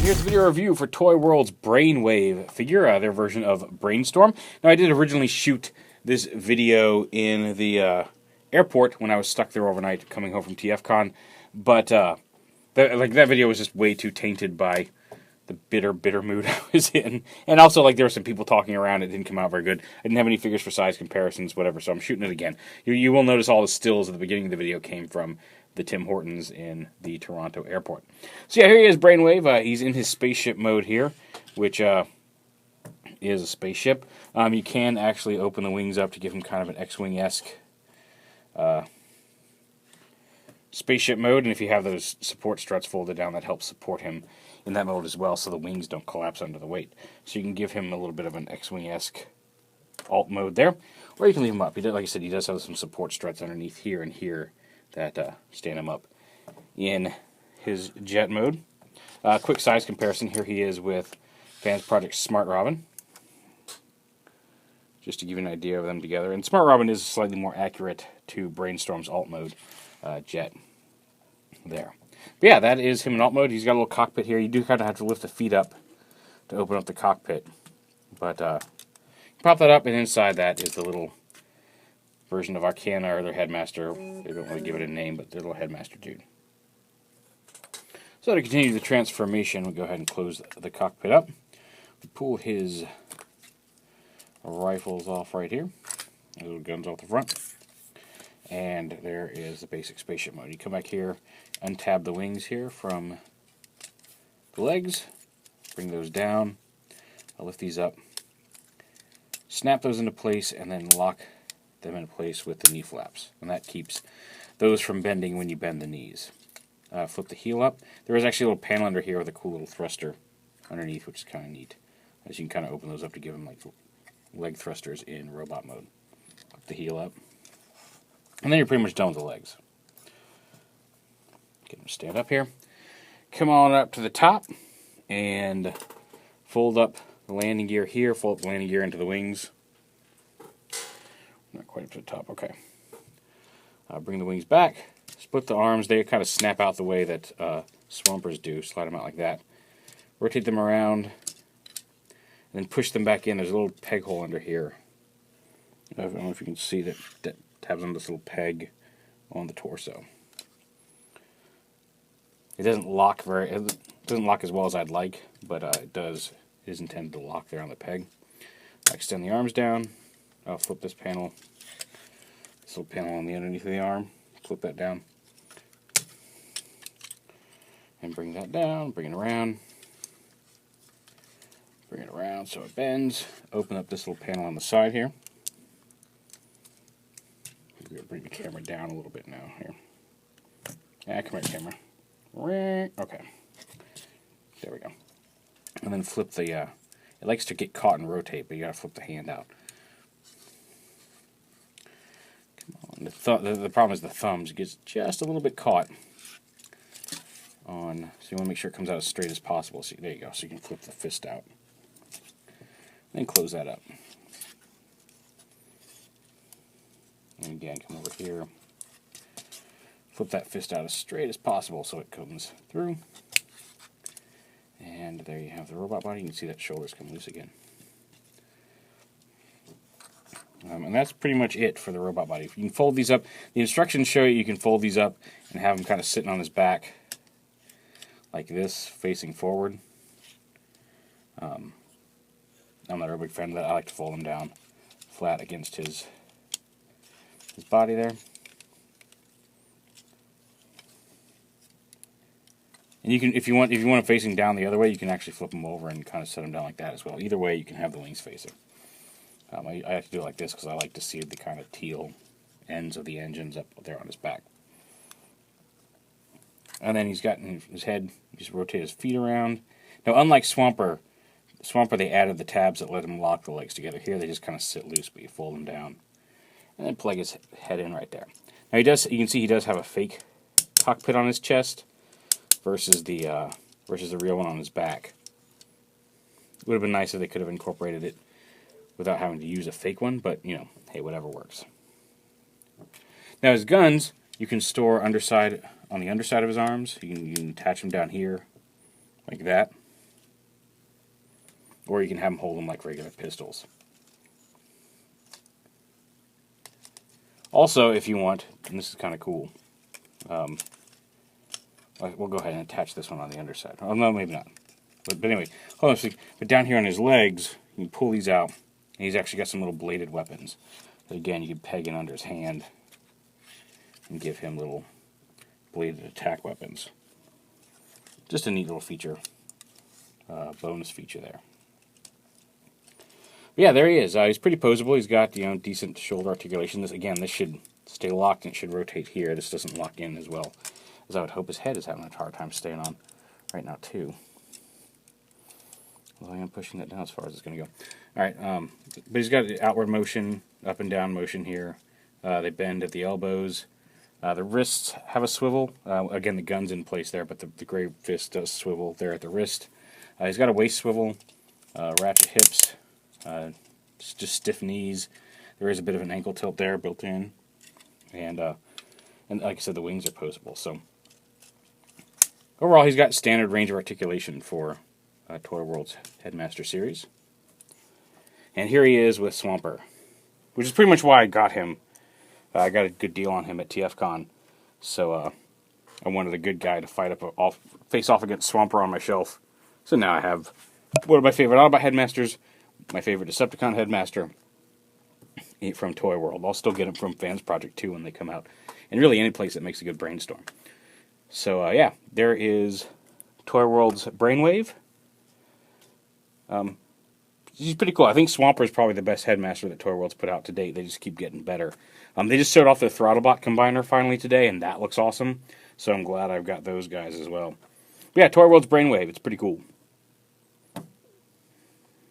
here's a video review for ToyWorld's BRAINWAVE figure, their version of Brainstorm. Now, I did originally shoot this video in the airport when I was stuck there overnight coming home from TFCon, but that video was just way too tainted by the bitter mood I was in. And also, there were some people talking around, it didn't come out very good. I didn't have any figures for size comparisons, whatever, so I'm shooting it again. You will notice all the stills at the beginning of the video came from the Tim Hortons in the Toronto airport. So yeah, here he is, BRAINWAVE. He's in his spaceship mode here, which is a spaceship. You can actually open the wings up to give him kind of an X-Wing-esque spaceship mode, and if you have those support struts folded down, that helps support him in that mode as well, so the wings don't collapse under the weight. So you can give him a little bit of an X-Wing-esque alt mode there, or you can leave him up. Like I said, he does have some support struts underneath here and here that stand him up in his jet mode. Quick size comparison, here he is with Fans Project Smart Robin, just to give you an idea of them together. And Smart Robin is slightly more accurate to Brainstorm's alt mode jet there. But yeah, that is him in alt mode. He's got a little cockpit here. You do kind of have to lift the feet up to open up the cockpit, but pop that up, and inside that is the little version of Arcana, or their headmaster. They don't really give it a name, but their little headmaster dude. So to continue the transformation, we'll go ahead and close the cockpit up. We pull his rifles off right here. Little guns off the front. And there is the basic spaceship mode. You come back here, untab the wings here from the legs, bring those down, I'll lift these up, snap those into place, and then lock them in place with the knee flaps. And that keeps those from bending when you bend the knees. Flip the heel up. There is actually a little panel under here with a cool little thruster underneath, which is kind of neat. As you can kind of open those up to give them like leg thrusters in robot mode. Flip the heel up. And then you're pretty much done with the legs. Get them to stand up here. Come on up to the top and fold up the landing gear here. Fold up the landing gear into the wings. Not quite up to the top, okay. Bring the wings back. Split the arms. They kind of snap out the way that Swampers do. Slide them out like that. Rotate them around. And then push them back in. There's a little peg hole under here. I don't know if you can see that tabs on this little peg on the torso. It doesn't lock as well as I'd like, but it is intended to lock there on the peg. I extend the arms down. I'll flip this panel. This little panel on the underneath of the arm. Flip that down. And bring that down, bring it around. Bring it around so it bends. Open up this little panel on the side here. We're going to bring the camera down a little bit now here. Yeah, come here, camera. Okay. There we go. And then flip the, it likes to get caught and rotate, but you got to flip the hand out. Come on. The problem is the thumbs. It gets just a little bit caught on, so you want to make sure it comes out as straight as possible. So there you go. So you can flip the fist out. Then close that up. And again, come over here, flip that fist out as straight as possible so it comes through. And there you have the robot body. You can see that shoulders come loose again. And that's pretty much it for the robot body. You can fold these up. The instructions show you can fold these up and have him kind of sitting on his back like this, facing forward. I'm not a big fan of that. I like to fold him down flat against his body there. And you can, if you want him facing down the other way, you can actually flip him over and kind of set him down like that as well. Either way, you can have the wings facing. I have to do it like this because I like to see the kind of teal ends of the engines up there on his back. And then he's got in his head, just rotate his feet around. Now, unlike Swampert, they added the tabs that let him lock the legs together. Here, they just kind of sit loose, but you fold them down. And then plug his head in right there. Now, you can see he does have a fake cockpit on his chest versus the real one on his back. It would have been nice if they could have incorporated it without having to use a fake one, but, you know, hey, whatever works. Now, his guns, you can store on the underside of his arms. You can attach them down here, like that. or you can have them hold them like regular pistols. Also, if you want, and this is kind of cool, we'll go ahead and attach this one on the underside. Oh, no, maybe not. But anyway, hold on a second. But down here on his legs, you can pull these out, and he's actually got some little bladed weapons. But again, you can peg it under his hand and give him little bladed attack weapons. Just a neat little feature, bonus feature there. But yeah, there he is. He's pretty posable. He's got, you know, decent shoulder articulation. This should stay locked and it should rotate here. This doesn't lock in as well as I would hope. His head is having a hard time staying on right now too. Well, I am pushing that down as far as it's going to go. All right, but he's got the outward motion, up and down motion here. They bend at the elbows. The wrists have a swivel. Again, the gun's in place there, but the gray fist does swivel there at the wrist. He's got a waist swivel, ratchet hips, just stiff knees. There is a bit of an ankle tilt there built in, and like I said, the wings are posable. So overall, he's got standard range of articulation for ToyWorld's Headmaster series. And here he is with Swampert, which is pretty much why I got him. I got a good deal on him at TFCon, so I wanted a good guy to face off against Swampert on my shelf. So now I have one of my favorite Autobot Headmasters, my favorite Decepticon Headmaster from ToyWorld. I'll still get them from Fans Project 2 when they come out, and really any place that makes a good brainstorm. So yeah, there is ToyWorld's BRAINWAVE. He's pretty cool. I think Swampert is probably the best Headmaster that ToyWorld's put out to date. They just keep getting better. They just showed off their Throttlebot Combiner finally today, and that looks awesome. So I'm glad I've got those guys as well. But yeah, ToyWorld's BRAINWAVE. It's pretty cool.